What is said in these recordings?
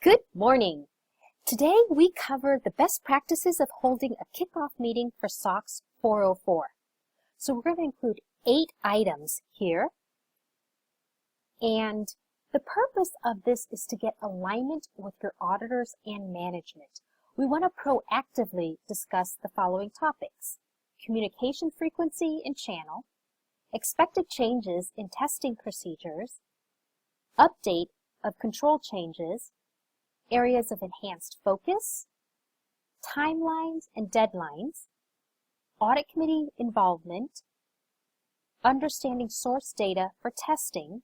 Good morning. Today we cover the best practices of holding a kickoff meeting for SOX 404. So we're going to include 8 items here. And the purpose of this is to get alignment with your auditors and management. We want to proactively discuss the following topics: communication frequency and channel, expected changes in testing procedures, update of control changes, areas of enhanced focus, timelines and deadlines, audit committee involvement, understanding source data for testing,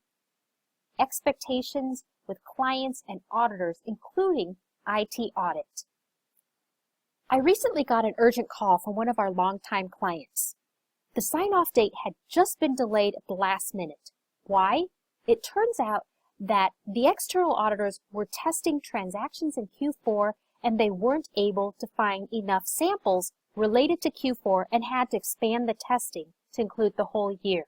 expectations with clients and auditors, including IT audit. I recently got an urgent call from one of our longtime clients. The sign-off date had just been delayed at the last minute. Why? It turns out that the external auditors were testing transactions in Q4 and they weren't able to find enough samples related to Q4 and had to expand the testing to include the whole year.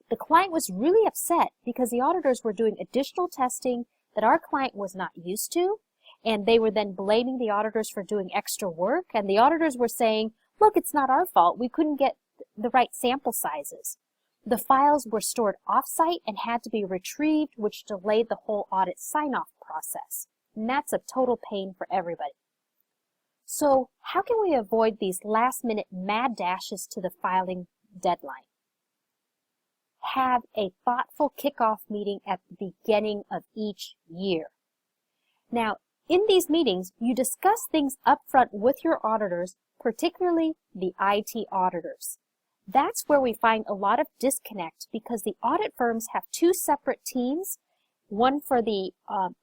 The client was really upset because the auditors were doing additional testing that our client was not used to, and they were then blaming the auditors for doing extra work, and the auditors were saying, look, it's not our fault, we couldn't get the right sample sizes. The files were stored off-site and had to be retrieved, which delayed the whole audit sign-off process. And that's a total pain for everybody. So how can we avoid these last-minute mad dashes to the filing deadline? Have a thoughtful kickoff meeting at the beginning of each year. Now, in these meetings, you discuss things up front with your auditors, particularly the IT auditors. That's where we find a lot of disconnect because the audit firms have 2 separate teams, one for the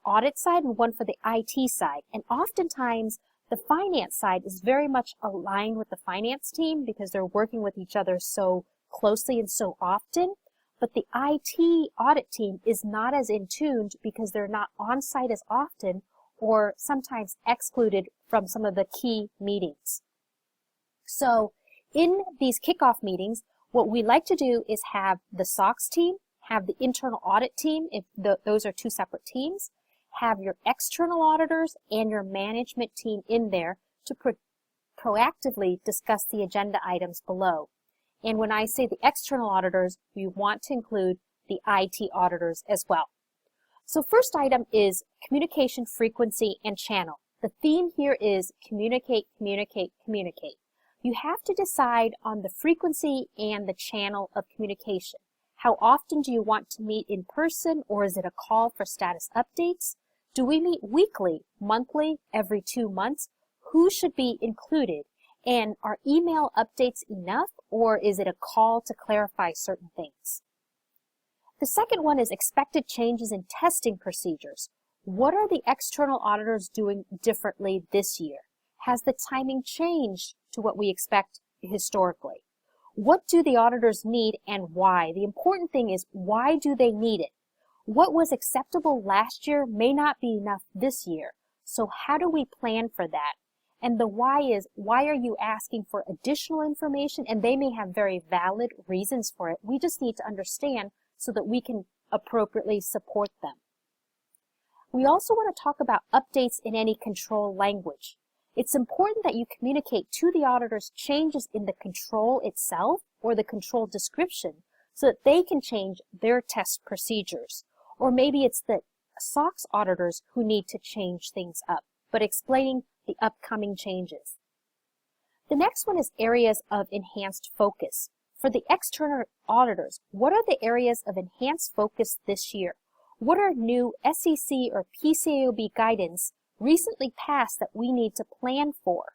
audit side and one for the IT side. And oftentimes, the finance side is very much aligned with the finance team because they're working with each other so closely and so often. But the IT audit team is not as in tune because they're not on site as often or sometimes excluded from some of the key meetings. So in these kickoff meetings, what we like to do is have the SOX team, have the internal audit team, if those are 2 separate teams, have your external auditors and your management team in there to proactively discuss the agenda items below. And when I say the external auditors, we want to include the IT auditors as well. So first item is communication frequency and channel. The theme here is communicate, communicate, communicate. You have to decide on the frequency and the channel of communication. How often do you want to meet in person, or is it a call for status updates? Do we meet weekly, monthly, every 2 months? Who should be included? And are email updates enough, or is it a call to clarify certain things? The second one is expected changes in testing procedures. What are the external auditors doing differently this year? Has the timing changed to what we expect historically? What do the auditors need and why? The important thing is, why do they need it? What was acceptable last year may not be enough this year. So how do we plan for that? And the why is, why are you asking for additional information? And they may have very valid reasons for it. We just need to understand so that we can appropriately support them. We also want to talk about updates in any control language. It's important that you communicate to the auditors changes in the control itself or the control description so that they can change their test procedures. Or maybe it's the SOX auditors who need to change things up, but explaining the upcoming changes. The next one is areas of enhanced focus. For the external auditors, what are the areas of enhanced focus this year? What are new SEC or PCAOB guidance recently passed that we need to plan for?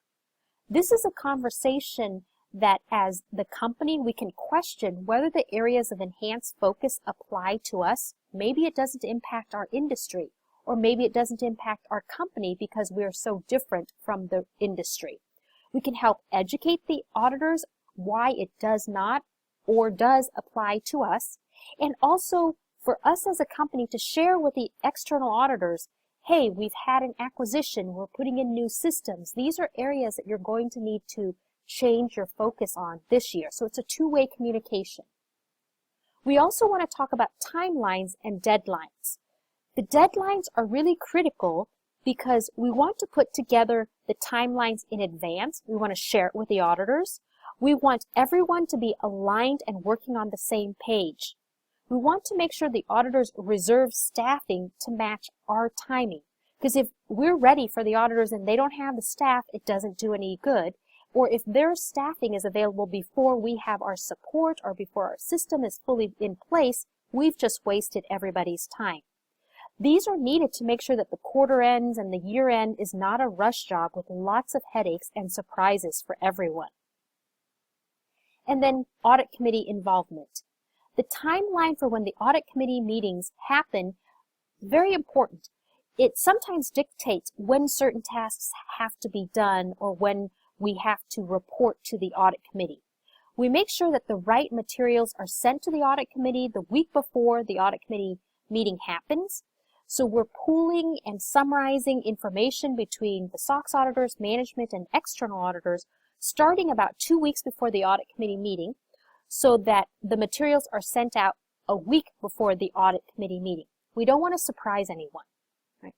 This is a conversation that as the company we can question whether the areas of enhanced focus apply to us. Maybe it doesn't impact our industry, or maybe it doesn't impact our company because we are so different from the industry. We can help educate the auditors why it does not or does apply to us, and also for us as a company to share with the external auditors, hey, we've had an acquisition, we're putting in new systems. These are areas that you're going to need to change your focus on this year. So it's a 2-way communication. We also want to talk about timelines and deadlines. The deadlines are really critical because we want to put together the timelines in advance. We want to share it with the auditors. We want everyone to be aligned and working on the same page. We want to make sure the auditors reserve staffing to match our timing. Because if we're ready for the auditors and they don't have the staff, it doesn't do any good. Or if their staffing is available before we have our support or before our system is fully in place, we've just wasted everybody's time. These are needed to make sure that the quarter ends and the year end is not a rush job with lots of headaches and surprises for everyone. And then audit committee involvement. The timeline for when the audit committee meetings happen is very important. It sometimes dictates when certain tasks have to be done or when we have to report to the audit committee. We make sure that the right materials are sent to the audit committee the week before the audit committee meeting happens. So we're pooling and summarizing information between the SOX auditors, management, and external auditors starting about 2 weeks before the audit committee meeting so that the materials are sent out a week before the audit committee meeting. We don't want to surprise anyone. Right?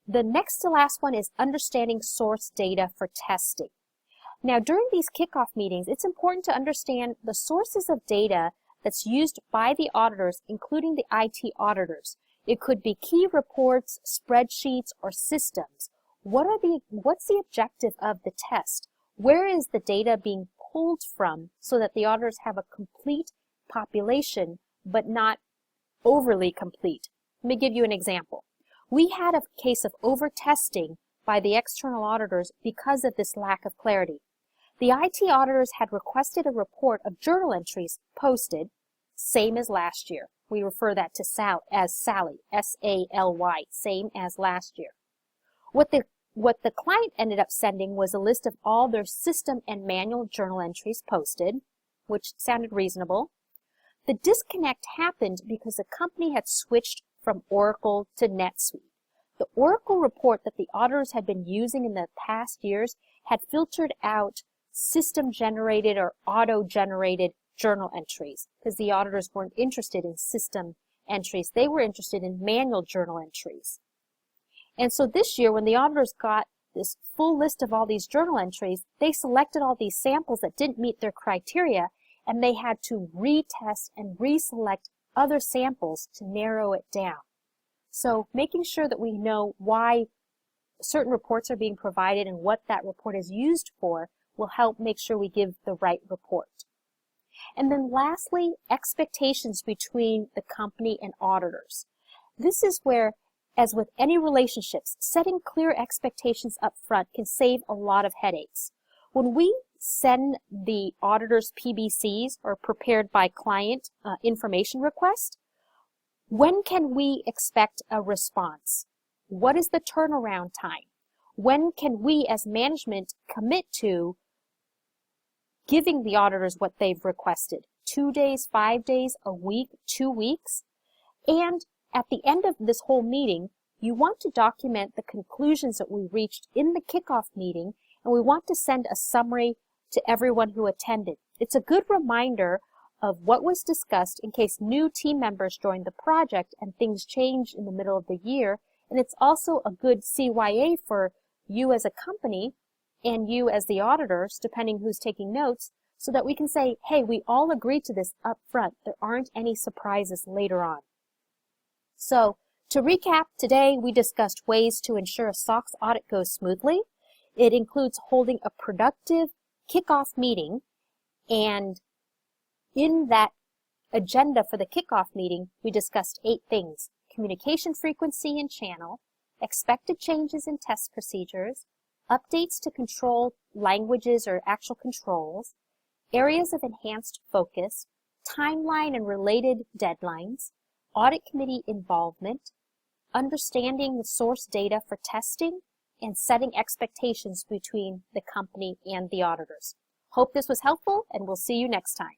The next to last one is understanding source data for testing. Now, during these kickoff meetings, it's important to understand the sources of data that's used by the auditors, including the IT auditors. It could be key reports, spreadsheets, or systems. What's the objective of the test? Where is the data being pulled from so that the auditors have a complete population, but not overly complete? Let me give you an example. We had a case of over-testing by the external auditors because of this lack of clarity. The IT auditors had requested a report of journal entries posted, same as last year. We refer that to as Sally, S-A-L-Y, same as last year. What the client ended up sending was a list of all their system and manual journal entries posted, which sounded reasonable. The disconnect happened because the company had switched from Oracle to NetSuite. The Oracle report that the auditors had been using in the past years had filtered out system-generated or auto-generated journal entries because the auditors weren't interested in system entries. They were interested in manual journal entries. And so this year, when the auditors got this full list of all these journal entries, they selected all these samples that didn't meet their criteria, and they had to retest and reselect other samples to narrow it down. So making sure that we know why certain reports are being provided and what that report is used for will help make sure we give the right report. And then lastly, expectations between the company and auditors. This is where, as with any relationships, setting clear expectations up front can save a lot of headaches. When we send the auditors PBCs, or prepared by client information request, when can we expect a response? What is the turnaround time? When can we as management commit to giving the auditors what they've requested? 2 days, 5 days, a week, 2 weeks? And at the end of this whole meeting, you want to document the conclusions that we reached in the kickoff meeting, and we want to send a summary to everyone who attended. It's a good reminder of what was discussed in case new team members join the project and things change in the middle of the year. And it's also a good CYA for you as a company and you as the auditors, depending who's taking notes, so that we can say, hey, we all agreed to this up front. There aren't any surprises later on. So to recap, today we discussed ways to ensure a SOX audit goes smoothly. It includes holding a productive kickoff meeting, and in that agenda for the kickoff meeting, we discussed 8 things: communication frequency and channel, expected changes in test procedures, updates to control languages or actual controls, areas of enhanced focus, timeline and related deadlines, audit committee involvement, understanding the source data for testing, and setting expectations between the company and the auditors. Hope this was helpful, and we'll see you next time.